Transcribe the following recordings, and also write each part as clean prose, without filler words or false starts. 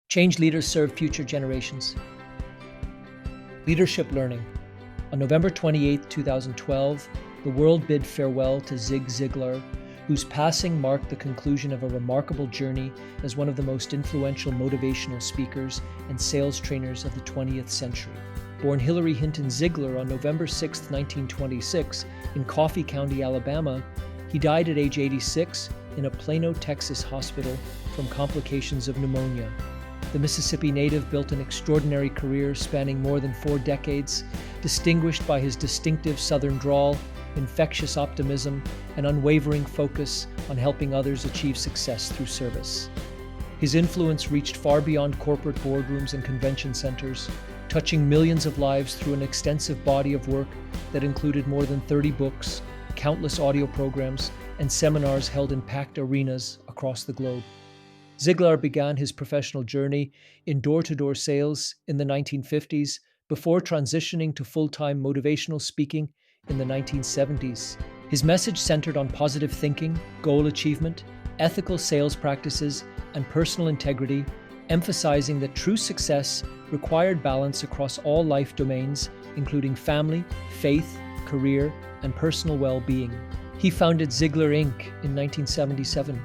Change leaders serve future generations. Leadership learning. On November 28, 2012, the world bid farewell to Zig Ziglar, whose passing marked the conclusion of a remarkable journey as one of the most influential motivational speakers and sales trainers of the 20th century. Born Hilary Hinton Ziglar on November 6, 1926, in Coffee County, Alabama, he died at age 86 in a Plano, Texas hospital from complications of pneumonia. The Mississippi native built an extraordinary career spanning more than 4 decades, distinguished by his distinctive Southern drawl, infectious optimism, and unwavering focus on helping others achieve success through service. His influence reached far beyond corporate boardrooms and convention centers, touching millions of lives through an extensive body of work that included more than 30 books, countless audio programs, and seminars held in packed arenas across the globe. Ziglar began his professional journey in door-to-door sales in the 1950s before transitioning to full-time motivational speaking in the 1970s. His message centered on positive thinking, goal achievement, ethical sales practices, and personal integrity, emphasizing that true success required balance across all life domains, including family, faith, career, and personal well-being. He founded Ziglar Inc. in 1977,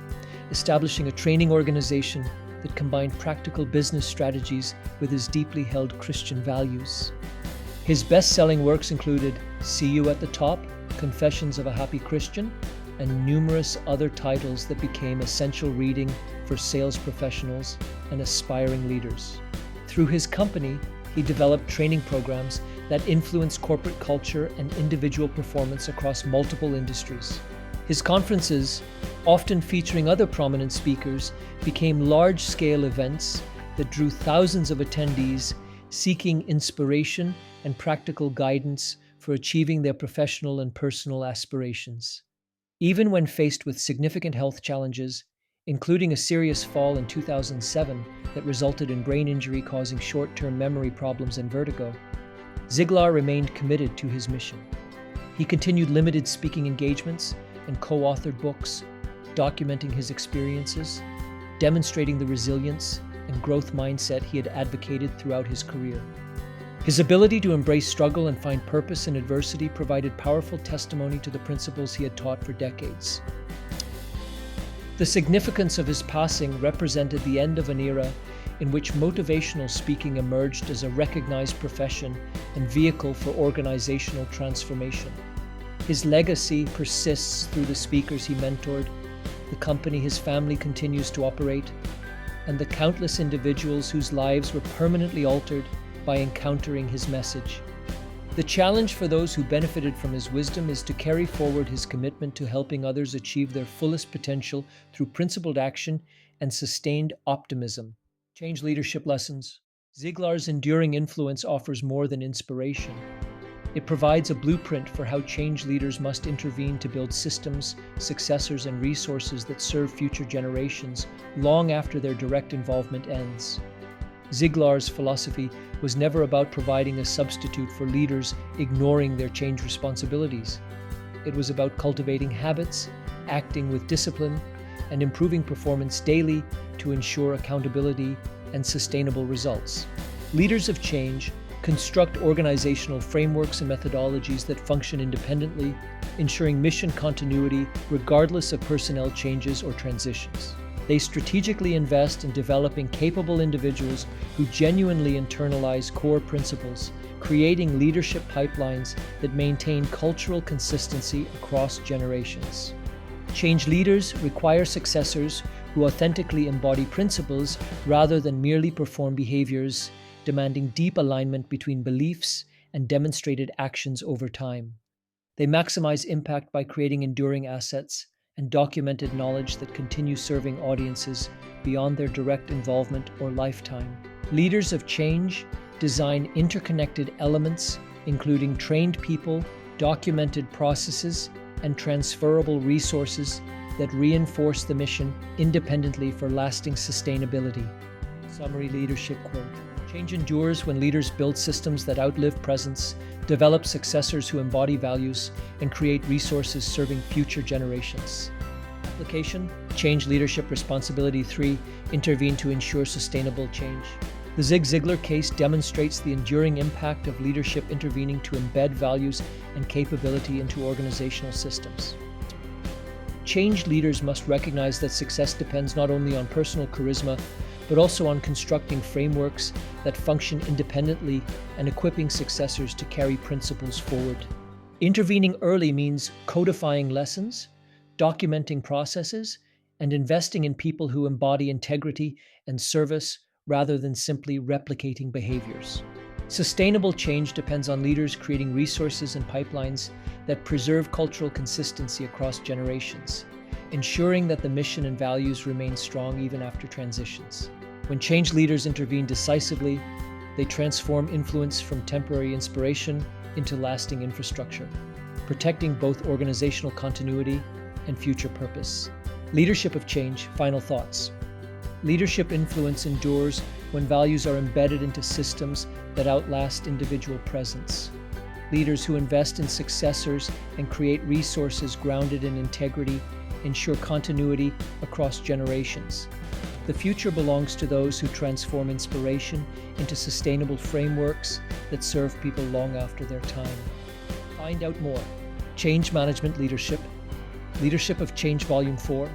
establishing a training organization that combined practical business strategies with his deeply held Christian values. His best-selling works included See You at the Top, Confessions of a Happy Christian, and numerous other titles that became essential reading for sales professionals and aspiring leaders. Through his company, he developed training programs that influenced corporate culture and individual performance across multiple industries. His conferences, often featuring other prominent speakers, became large-scale events that drew thousands of attendees seeking inspiration and practical guidance for achieving their professional and personal aspirations. Even when faced with significant health challenges, including a serious fall in 2007 that resulted in brain injury causing short-term memory problems and vertigo, Ziglar remained committed to his mission. He continued limited speaking engagements and co-authored books, documenting his experiences, demonstrating the resilience and growth mindset he had advocated throughout his career. His ability to embrace struggle and find purpose in adversity provided powerful testimony to the principles he had taught for decades. The significance of his passing represented the end of an era in which motivational speaking emerged as a recognized profession and vehicle for organizational transformation. His legacy persists through the speakers he mentored, the company his family continues to operate, and the countless individuals whose lives were permanently altered by encountering his message. The challenge for those who benefited from his wisdom is to carry forward his commitment to helping others achieve their fullest potential through principled action and sustained optimism. Change leadership lessons. Ziglar's enduring influence offers more than inspiration. It provides a blueprint for how change leaders must intervene to build systems, successors, and resources that serve future generations long after their direct involvement ends. Ziglar's philosophy was never about providing a substitute for leaders ignoring their change responsibilities. It was about cultivating habits, acting with discipline, and improving performance daily to ensure accountability and sustainable results. Leaders of change construct organizational frameworks and methodologies that function independently, ensuring mission continuity regardless of personnel changes or transitions. They strategically invest in developing capable individuals who genuinely internalize core principles, creating leadership pipelines that maintain cultural consistency across generations. Change leaders require successors who authentically embody principles rather than merely perform behaviors, demanding deep alignment between beliefs and demonstrated actions over time. They maximize impact by creating enduring assets and documented knowledge that continue serving audiences beyond their direct involvement or lifetime. Leaders of change design interconnected elements, including trained people, documented processes, and transferable resources that reinforce the mission independently for lasting sustainability. Summary leadership quote. Change endures when leaders build systems that outlive presence, develop successors who embody values, and create resources serving future generations. Application, change leadership responsibility. 3, intervene to ensure sustainable change. The Zig Ziglar case demonstrates the enduring impact of leadership intervening to embed values and capability into organizational systems. Change leaders must recognize that success depends not only on personal charisma, but also on constructing frameworks that function independently and equipping successors to carry principles forward. Intervening early means codifying lessons, documenting processes, and investing in people who embody integrity and service rather than simply replicating behaviors. Sustainable change depends on leaders creating resources and pipelines that preserve cultural consistency across generations, ensuring that the mission and values remain strong even after transitions. When change leaders intervene decisively, they transform influence from temporary inspiration into lasting infrastructure, protecting both organizational continuity and future purpose. Leadership of change. Final thoughts. Leadership influence endures when values are embedded into systems that outlast individual presence. Leaders who invest in successors and create resources grounded in integrity ensure continuity across generations. The future belongs to those who transform inspiration into sustainable frameworks that serve people long after their time. Find out more. Change Management Leadership. Leadership of Change Volume 4.